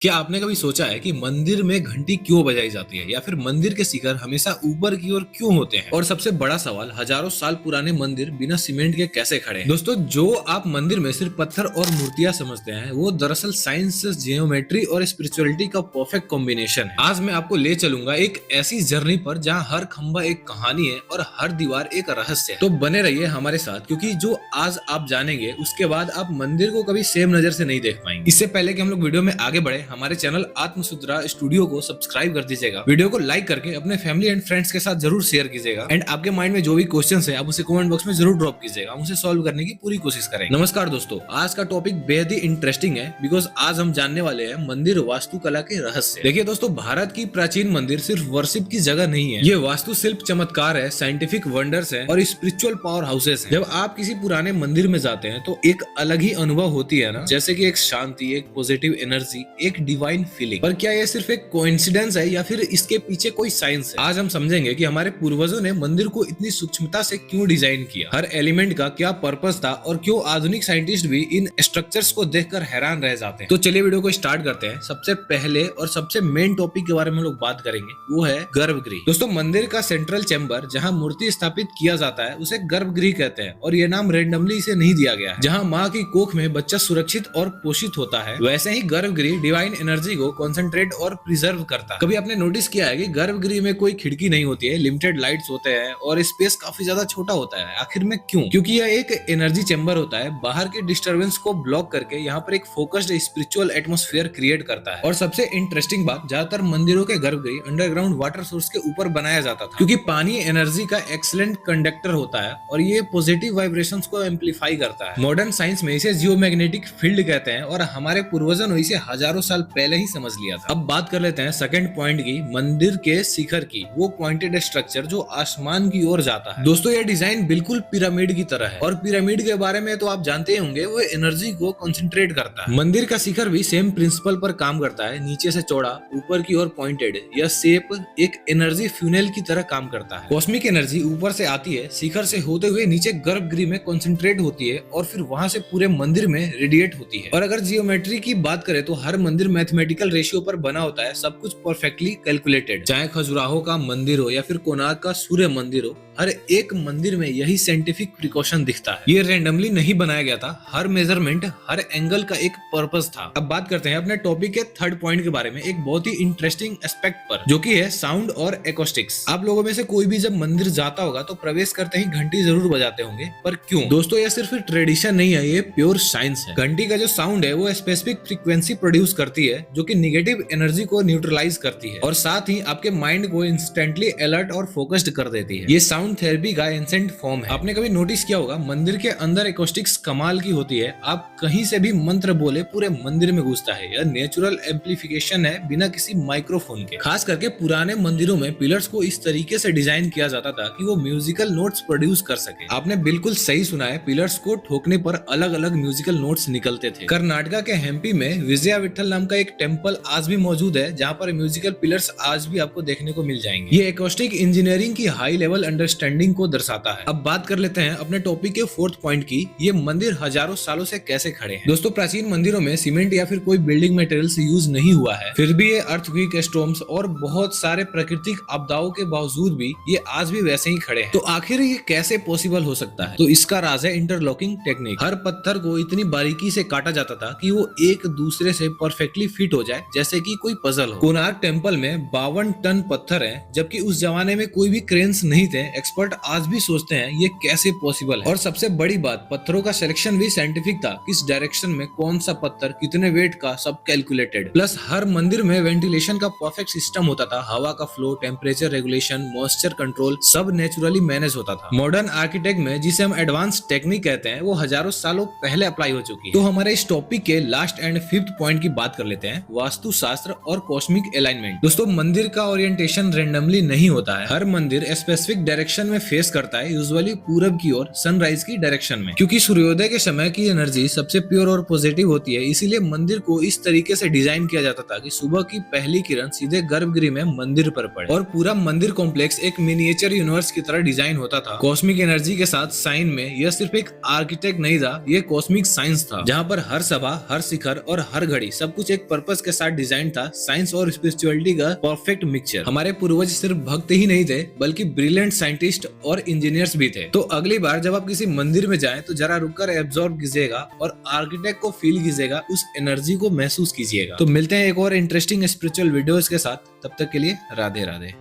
क्या आपने कभी सोचा है कि मंदिर में घंटी क्यों बजाई जाती है या फिर मंदिर के शिखर हमेशा ऊपर की ओर क्यों होते हैं? और सबसे बड़ा सवाल, हजारों साल पुराने मंदिर बिना सीमेंट के कैसे खड़े हैं? दोस्तों, जो आप मंदिर में सिर्फ पत्थर और मूर्तियां समझते हैं, वो दरअसल साइंस, जियोमेट्री और स्पिरिचुअलिटी का परफेक्ट कॉम्बिनेशन है। आज मैं आपको ले चलूंगा एक ऐसी जर्नी पर जहाँ हर खंबा एक कहानी है और हर दीवार एक रहस्य है। तो बने रहिए हमारे साथ, क्योंकि जो आज आप जानेंगे उसके बाद आप मंदिर को कभी सेम नजर से नहीं देख पाएंगे। इससे पहले कि हम लोग वीडियो में आगे बढ़े, हमारे चैनल आत्मसुद्रा स्टूडियो को सब्सक्राइब कर दीजिएगा। वीडियो को लाइक करके अपने फैमिली एंड फ्रेंड्स के साथ जरूर शेयर कीजिएगा। एंड आपके माइंड में जो भी क्वेश्चंस है, आप उसे कमेंट बॉक्स में जरूर ड्रॉप कीजिएगा। हम उसे सॉल्व करने की पूरी कोशिश करेंगे। नमस्कार दोस्तों, आज का टॉपिक बेहद ही इंटरेस्टिंग है, बिकॉज आज हम जानने वाले हैं मंदिर वास्तुकला के रहस्य। देखिए दोस्तों, भारत की प्राचीन मंदिर सिर्फ वर्शिप की जगह नहीं है, ये वास्तुशिल्प चमत्कार है, साइंटिफिक वंडर्स है और स्पिरिचुअल पावर हाउसेस है। जब आप किसी पुराने मंदिर में जाते हैं तो एक अलग ही अनुभव होती है ना, जैसे कि एक शांति, एक पॉजिटिव एनर्जी, एक डिवाइन फीलिंग। पर क्या ये सिर्फ एक कोइंसिडेंस है या फिर इसके पीछे कोई साइंस है? आज हम समझेंगे कि हमारे पूर्वजों ने मंदिर को इतनी सूक्ष्मता से क्यों डिजाइन किया, हर एलिमेंट का क्या पर्पस था और क्यों आधुनिक साइंटिस्ट भी इन स्ट्रक्चर्स को देखकर हैरान रह जाते हैं। तो चलिए वीडियो को स्टार्ट करते हैं। सबसे पहले और सबसे मेन टॉपिक के बारे में हम लोग बात करेंगे, वो है गर्भगृह। दोस्तों, मंदिर का सेंट्रल चैम्बर जहाँ मूर्ति स्थापित किया जाता है उसे गर्भगृह कहते हैं, और ये नाम रेंडमली इसे नहीं दिया गया है। जहाँ माँ की कोख में बच्चा सुरक्षित और पोषित होता है, वैसे ही गर्भगृह डिवाइन एनर्जी को कॉन्सेंट्रेट और प्रिजर्व करता है। कभी आपने नोटिस किया है कि गर्भगृह में कोई खिड़की नहीं होती है, लिमिटेड लाइट्स होते हैं और स्पेस काफी ज्यादा छोटा होता है? आखिर में क्यों? क्योंकि यह एक एनर्जी चैम्बर होता है, बाहर के डिस्टरबेंस को ब्लॉक करके यहाँ पर एक फोकस्ड स्पिरिचुअल एटमॉस्फेयर क्रिएट करता है। और सबसे इंटरेस्टिंग बात, ज्यादातर मंदिरों के गर्भगृह अंडरग्राउंड वाटर सोर्स के ऊपर बनाया जाता था, क्योंकि पानी एनर्जी का एक्सीलेंट कंडक्टर होता है और ये पॉजिटिव वाइब्रेशंस को एम्पलीफाई करता है। मॉडर्न साइंस में इसे जियोमैग्नेटिक फील्ड कहते हैं और हमारे पूर्वजों ने इसे हजारों साल पहले ही समझ लिया था। अब बात कर लेते हैं सेकंड पॉइंट की, मंदिर के शिखर की, वो पॉइंटेड स्ट्रक्चर जो आसमान की ओर जाता है। दोस्तों, ये डिजाइन बिल्कुल पिरामिड की तरह है, और पिरामिड के बारे में तो आप जानते होंगे, वो एनर्जी को कंसंट्रेट करता है। मंदिर का शिखर भी सेम प्रिंसिपल पर काम करता है, नीचे से चौड़ा, ऊपर की ओर पॉइंटेड। यह शेप एक एनर्जी फ्यूनेल की तरह काम करता है। कॉस्मिक एनर्जी ऊपर से आती है, शिखर से होते हुए नीचे गर्भगृह में कंसंट्रेट होती है और फिर वहां से पूरे मंदिर में रेडिएट होती है। और अगर जियोमेट्री की बात करें तो हर मंदिर मैथमेटिकल रेशियो पर बना होता है, सब कुछ परफेक्टली कैलकुलेटेड। चाहे खजुराहो का मंदिर हो या फिर कोणार्क का सूर्य मंदिर हो, हर एक मंदिर में यही साइंटिफिक प्रिकॉशन दिखता है। ये रैंडमली नहीं बनाया गया था, हर मेजरमेंट, हर एंगल का एक पर्पस था। अब बात करते हैं अपने टॉपिक के थर्ड पॉइंट के बारे में, एक बहुत ही इंटरेस्टिंग एस्पेक्ट पर, जो कि है साउंड और एक्रोस्टिक्स। आप लोगों में से कोई भी जब मंदिर जाता होगा तो प्रवेश करते ही घंटी जरूर बजाते होंगे, पर क्यों? दोस्तों, ये सिर्फ ट्रेडिशन नहीं है, ये प्योर साइंस है। घंटी का जो साउंड है वो स्पेसिफिक फ्रीक्वेंसी प्रोड्यूस करती है, जो कि निगेटिव एनर्जी को न्यूट्रलाइज करती है और साथ ही आपके माइंड को इंस्टेंटली अलर्ट और फोकस्ड कर देती है। ये साउंड थेरेपी का एंसेंट फॉर्म है। आपने कभी नोटिस किया होगा, मंदिर के अंदर एक्रोस्टिक्स कमाल की होती है। आप कहीं से भी मंत्र बोले, पूरे मंदिर में घुसता है। यह नेचुरल एम्पलीफिकेशन है, बिना किसी माइक्रोफोन के। खास करके पुराने मंदिरों में पिलर्स को इस तरीके से डिजाइन किया जाता था कि वो म्यूजिकल नोट्स प्रोड्यूस कर सके। आपने बिल्कुल सही सुना है, पिलर्स को ठोकने पर अलग अलग म्यूजिकल नोट्स निकलते थे। कर्नाटका के हम्पी में विजया विठल नाम का एक टेम्पल आज भी मौजूद है, जहाँ पर म्यूजिकल पिलर्स आज भी आपको देखने को मिल जाएंगे। ये एक्रोस्टिक इंजीनियरिंग की हाई लेवल अंडरस्टैंडिंग को दर्शाता है। अब बात कर लेते हैं अपने टॉपिक के फोर्थ पॉइंट की, ये मंदिर हजारों सालों से कैसे खड़े हैं। दोस्तों, प्राचीन मंदिरों में सीमेंट या फिर कोई बिल्डिंग मटेरियल्स यूज नहीं हुआ है, फिर भी ये अर्थक्वेक, स्टॉर्म्स और बहुत सारे प्राकृतिक आपदाओं के बावजूद भी ये आज भी वैसे ही खड़े हैं। तो आखिर ये कैसे पॉसिबल हो सकता है? तो इसका राज है इंटरलॉकिंग टेक्निक। हर पत्थर को इतनी बारीकी से काटा जाता था कि वो एक दूसरे से परफेक्टली फिट हो जाए, जैसे कि कोई पजल हो। कोणार्क टेम्पल में 52 टन पत्थर है, जबकि उस जमाने में कोई भी क्रेन्स नहीं थे। एक्सपर्ट आज भी सोचते हैं ये कैसे पॉसिबल है। और सबसे बड़ी बात, पत्थरों का सिलेक्शन भी साइंटिफिक था, किस डायरेक्शन में कौन सा पत्थर, कितने वेट का, सब कैलकुलेटेड। प्लस हर मंदिर में वेंटिलेशन का परफेक्ट सिस्टम होता था, हवा का flow, temperature regulation, moisture control, सब नेचुरली मैनेज होता था। मॉडर्न आर्किटेक्ट में जिसे हम एडवांस टेक्निक कहते हैं, वो हजारों सालों पहले अप्लाई हो चुकी है। तो हमारे इस टॉपिक के लास्ट एंड फिफ्थ पॉइंट की बात कर लेते हैं, वास्तु शास्त्र और कॉस्मिक अलाइनमेंट। दोस्तों, मंदिर का ओरिएंटेशन रेंडमली नहीं होता है, हर मंदिर स्पेसिफिक डायरेक्शन डायरेक्शन में फेस करता है, यूजुअली पूरब की ओर सनराइज की डायरेक्शन में। क्योंकि सूर्योदय के समय की एनर्जी सबसे प्योर और पॉजिटिव होती है, इसीलिए मंदिर को इस तरीके से डिजाइन किया जाता था कि सुबह की पहली किरण सीधे गर्भगृह में मंदिर पर पड़े और पूरा मंदिर कॉम्प्लेक्स एक मिनिएचर यूनिवर्स की तरह डिजाइन होता था। कॉस्मिक एनर्जी के साथ साइन में यह सिर्फ एक आर्किटेक्ट नहीं था, ये कॉस्मिक साइंस था, जहाँ पर हर सभा, हर शिखर और हर घड़ी सब कुछ एक पर्पस के साथ डिजाइन था। साइंस और स्पिरिचुअलिटी का परफेक्ट मिक्सचर। हमारे पूर्वज सिर्फ भक्त ही नहीं थे, बल्कि ब्रिलियंट साइंटिस्ट और इंजीनियर्स भी थे। तो अगली बार जब आप किसी मंदिर में जाएं तो जरा रुककर एब्जॉर्ब कीजिएगा और आर्किटेक्ट को फील कीजिएगा, उस एनर्जी को महसूस कीजिएगा। तो मिलते हैं एक और इंटरेस्टिंग स्पिरिचुअल वीडियोस के साथ, तब तक के लिए राधे राधे।